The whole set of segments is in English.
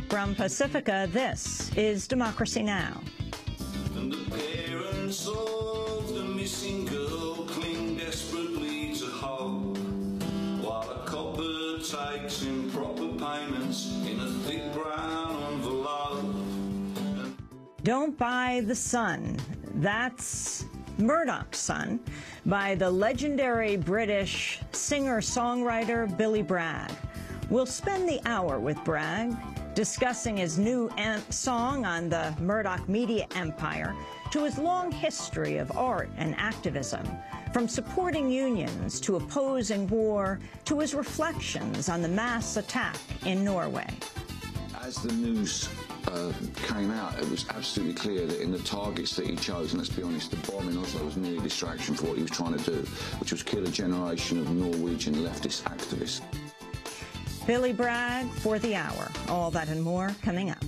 From Pacifica, this is Democracy Now! And the parents of the missing girl cling desperately to hope, while a copper takes improper payments in a thick brown envelope. Don't Buy the Sun. That's Murdoch's Son by the legendary British singer-songwriter Billy Bragg. We'll spend the hour with Bragg discussing his new song on the Murdoch media empire, to his long history of art and activism, from supporting unions to opposing war, to his reflections on the mass attack in Norway. As the news came out, it was absolutely clear that in the targets that he chose, and let's be honest, the bomb in Oslo was merely a distraction for what he was trying to do, which was kill a generation of Norwegian leftist activists. Billy Bragg for the hour. All that and more coming up.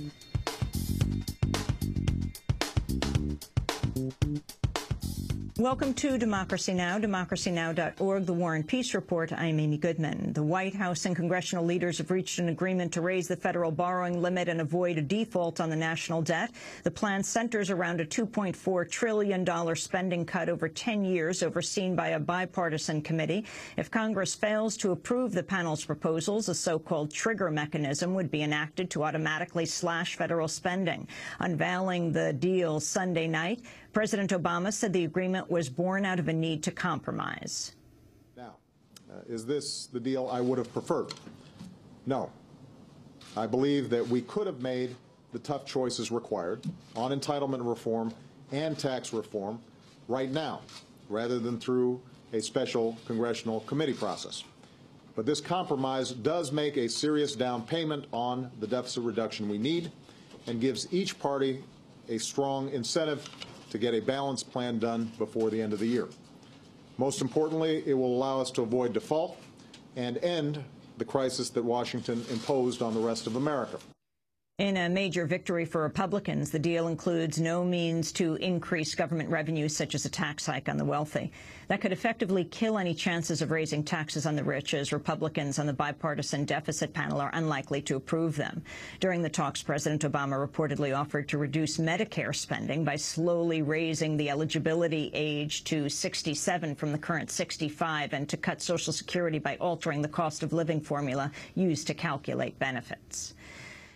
Welcome to Democracy Now!, democracynow.org, the War and Peace Report. I'm Amy Goodman. The White House and congressional leaders have reached an agreement to raise the federal borrowing limit and avoid a default on the national debt. The plan centers around a $2.4 trillion spending cut over 10 years, overseen by a bipartisan committee. If Congress fails to approve the panel's proposals, a so-called trigger mechanism would be enacted to automatically slash federal spending. Unveiling the deal Sunday night, President Obama said the agreement was born out of a need to compromise. Now, is this the deal I would have preferred? No. I believe that we could have made the tough choices required on entitlement reform and tax reform right now, rather than through a special congressional committee process. But this compromise does make a serious down payment on the deficit reduction we need and gives each party a strong incentive to get a balanced plan done before the end of the year. Most importantly, it will allow us to avoid default and end the crisis that Washington imposed on the rest of America. In a major victory for Republicans, the deal includes no means to increase government revenues, such as a tax hike on the wealthy. That could effectively kill any chances of raising taxes on the rich, as Republicans on the bipartisan deficit panel are unlikely to approve them. During the talks, President Obama reportedly offered to reduce Medicare spending by slowly raising the eligibility age to 67 from the current 65, and to cut Social Security by altering the cost of living formula used to calculate benefits.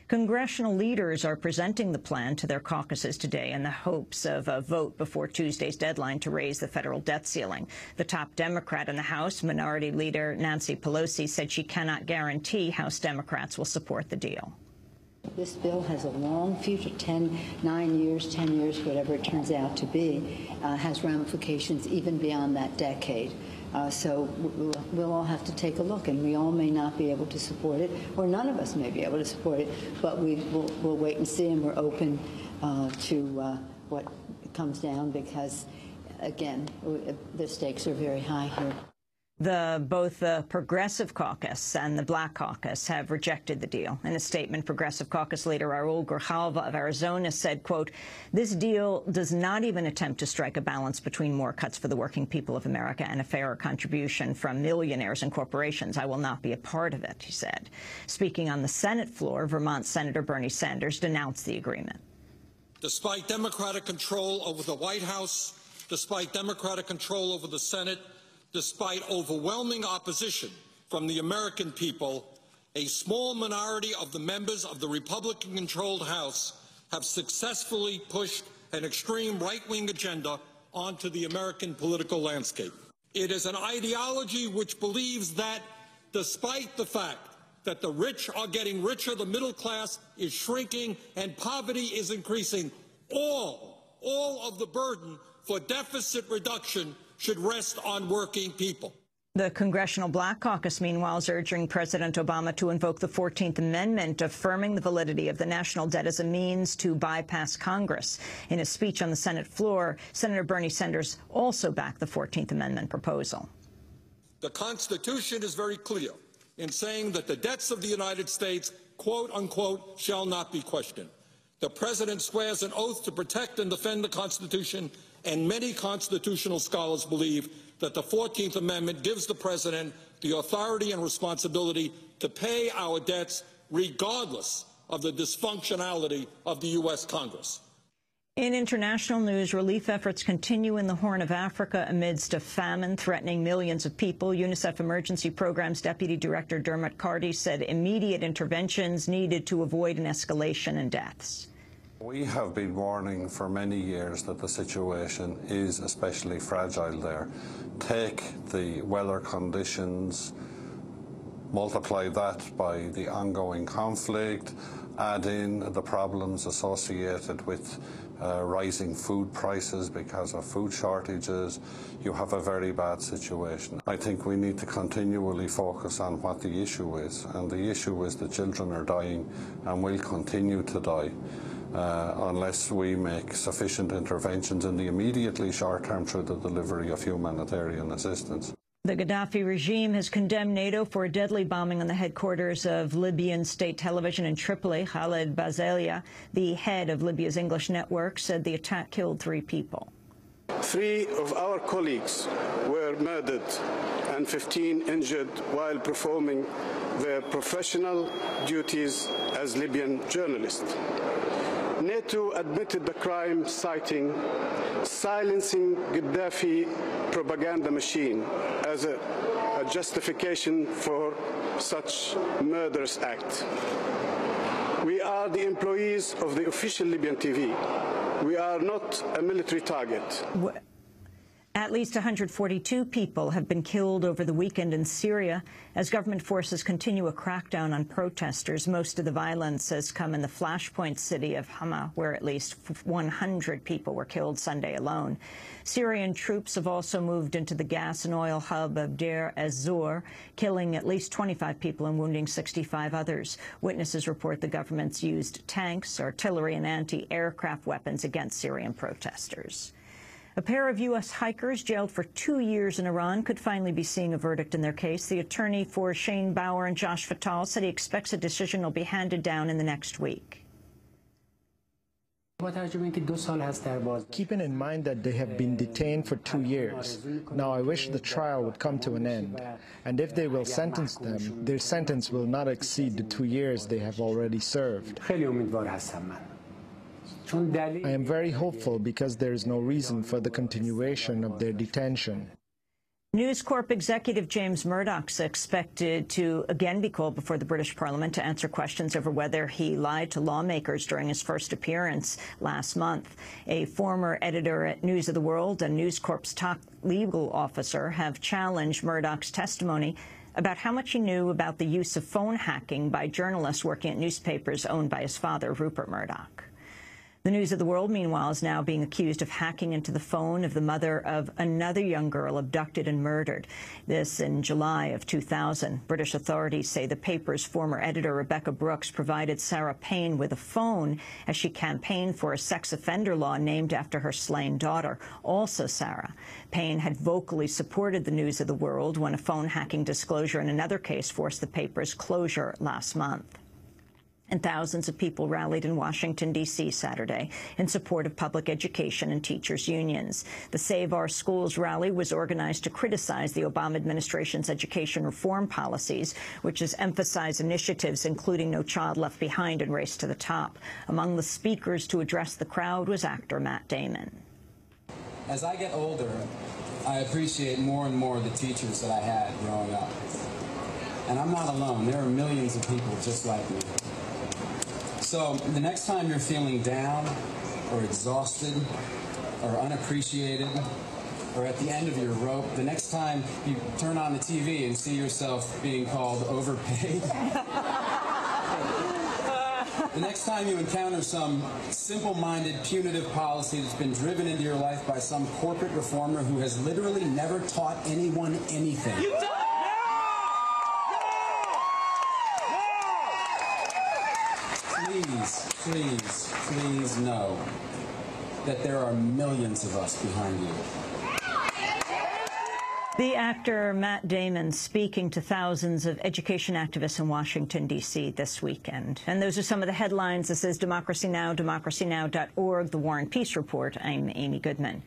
Congressional leaders are presenting the plan to their caucuses today in the hopes of a vote before Tuesday's deadline to raise the federal debt ceiling. The top Democrat in the House, Minority Leader Nancy Pelosi, said she cannot guarantee House Democrats will support the deal. This bill has a long future, 9 years, 10 years, whatever it turns out to be, has ramifications even beyond that decade. So we'll all have to take a look, and we all may not be able to support it, or none of us may be able to support it, but we'll wait and see, and we're open to what comes down, because, again, the stakes are very high here. Both the Progressive Caucus and the Black Caucus have rejected the deal. In a statement, Progressive Caucus leader Raul Grijalva of Arizona said, quote, "This deal does not even attempt to strike a balance between more cuts for the working people of America and a fairer contribution from millionaires and corporations. I will not be a part of it," he said. Speaking on the Senate floor, Vermont Senator Bernie Sanders denounced the agreement. Despite Democratic control over the White House, despite Democratic control over the Senate, despite overwhelming opposition from the American people, a small minority of the members of the Republican-controlled House have successfully pushed an extreme right-wing agenda onto the American political landscape. It is an ideology which believes that, despite the fact that the rich are getting richer, the middle class is shrinking, and poverty is increasing, all of the burden for deficit reduction should rest on working people. The Congressional Black Caucus, meanwhile, is urging President Obama to invoke the 14th Amendment, affirming the validity of the national debt as a means to bypass Congress. In a speech on the Senate floor, Senator Bernie Sanders also backed the 14th Amendment proposal. The Constitution is very clear in saying that the debts of the United States, quote unquote, shall not be questioned. The President swears an oath to protect and defend the Constitution, and many constitutional scholars believe that the 14th Amendment gives the President the authority and responsibility to pay our debts regardless of the dysfunctionality of the U.S. Congress. In international news, relief efforts continue in the Horn of Africa amidst a famine threatening millions of people. UNICEF Emergency Programs Deputy Director Dermot Carty said immediate interventions needed to avoid an escalation in deaths. We have been warning for many years that the situation is especially fragile there. Take the weather conditions, multiply that by the ongoing conflict, add in the problems associated with rising food prices because of food shortages, you have a very bad situation. I think we need to continually focus on what the issue is, and the issue is that children are dying and will continue to die unless we make sufficient interventions in the immediately short term through the delivery of humanitarian assistance. The Gaddafi regime has condemned NATO for a deadly bombing on the headquarters of Libyan state television in Tripoli. Khaled Bazelia, the head of Libya's English network, said the attack killed 3 people. 3 of our colleagues were murdered and 15 injured while performing their professional duties as Libyan journalists. NATO admitted the crime, citing silencing Gaddafi propaganda machine as a justification for such murderous act. We are the employees of the official Libyan TV. We are not a military target. At least 142 people have been killed over the weekend in Syria as government forces continue a crackdown on protesters. Most of the violence has come in the flashpoint city of Hama, where at least 100 people were killed Sunday alone. Syrian troops have also moved into the gas and oil hub of Deir ez-Zor, killing at least 25 people and wounding 65 others. Witnesses report the government's used tanks, artillery, and anti-aircraft weapons against Syrian protesters. A pair of U.S. hikers jailed for 2 years in Iran could finally be seeing a verdict in their case. The attorney for Shane Bauer and Josh Fatal said he expects a decision will be handed down in the next week. Keeping in mind that they have been detained for 2 years, now I wish the trial would come to an end. And if they will sentence them, their sentence will not exceed the 2 years they have already served. I am very hopeful because there is no reason for the continuation of their detention. News Corp executive James Murdoch is expected to again be called before the British Parliament to answer questions over whether he lied to lawmakers during his first appearance last month. A former editor at News of the World and News Corp's top legal officer have challenged Murdoch's testimony about how much he knew about the use of phone hacking by journalists working at newspapers owned by his father, Rupert Murdoch. The News of the World, meanwhile, is now being accused of hacking into the phone of the mother of another young girl abducted and murdered. This in July of 2000. British authorities say the paper's former editor, Rebekah Brooks, provided Sarah Payne with a phone as she campaigned for a sex offender law named after her slain daughter, also Sarah. Payne had vocally supported the News of the World when a phone hacking disclosure in another case forced the paper's closure last month. And thousands of people rallied in Washington, D.C. Saturday in support of public education and teachers' unions. The Save Our Schools rally was organized to criticize the Obama administration's education reform policies, which has emphasized initiatives including No Child Left Behind and Race to the Top. Among the speakers to address the crowd was actor Matt Damon. As I get older, I appreciate more and more the teachers that I had growing up. And I'm not alone. There are millions of people just like me. So the next time you're feeling down or exhausted or unappreciated or at the end of your rope, the next time you turn on the TV and see yourself being called overpaid, the next time you encounter some simple-minded, punitive policy that's been driven into your life by some corporate reformer who has literally never taught anyone anything. Please, please know that there are millions of us behind you. The actor Matt Damon speaking to thousands of education activists in Washington, D.C. this weekend. And those are some of the headlines. This is Democracy Now!, democracynow.org, The War and Peace Report. I'm Amy Goodman.